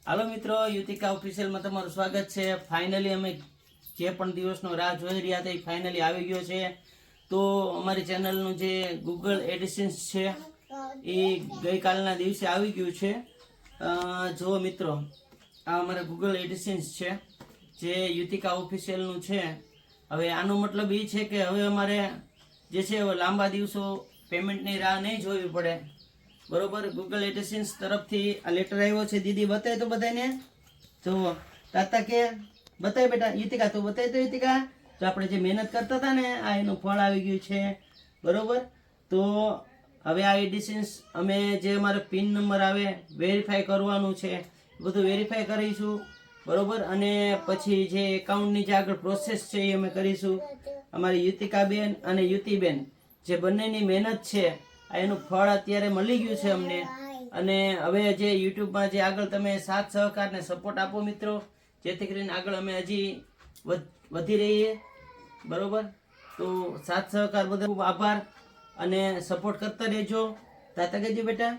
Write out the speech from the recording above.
હાલો મિત્રો, યુતિકા ઓફિશિયલમાં તમારું સ્વાગત છે। ફાઇનલી અમે જે પણ દિવસનો રાહ જોઈ રહ્યા હતા એ ફાઇનલી આવી ગયો છે। તો અમારી ચેનલનું જે ગૂગલ એડિસન્સ છે એ ગઈકાલના દિવસે આવી ગયું છે। જો મિત્રો, આ અમારા ગૂગલ એડિસન્સ છે જે યુતિકા ઓફિશિયલનું છે। હવે આનો મતલબ એ છે કે હવે અમારે જે છે લાંબા દિવસો પેમેન્ટની રાહ નહીં જોવી પડે, બરોબર। ગૂગલ એડિસન્સ તરફથી આ લેટર આવ્યો છે। દીદી બતાય તો બધાને, જુઓ તાતા કે બતાય બેટા, યુતિકા તું બતાય તો યુતિકા, તો આપણે જે મહેનત કરતા હતા ને આ એનું ફળ આવી ગયું છે, બરોબર। તો હવે આ એડિસન્સ અમે જે અમારો પિન નંબર આવે વેરીફાઈ કરવાનું છે, બધું વેરીફાઈ કરીશું, બરોબર। અને પછી જે એકાઉન્ટની જે આગળ પ્રોસેસ છે એ અમે કરીશું। અમારી યુતિકા બેન અને યુતિબેન જે બંનેની મહેનત છે એનું ફળ અત્યારે મળી ગયું છે અમને। અને હવે જે યુટ્યુબમાં જે આગળ તમે સાથ સહકાર ને સપોર્ટ આપો મિત્રો, જેથી કરીને આગળ અમે હજી વધી રહીએ, બરોબર। તો સાથ સહકાર બધા ખૂબ આભાર અને સપોર્ટ કરતા રહેજો। તાતા કહેજો બેટા।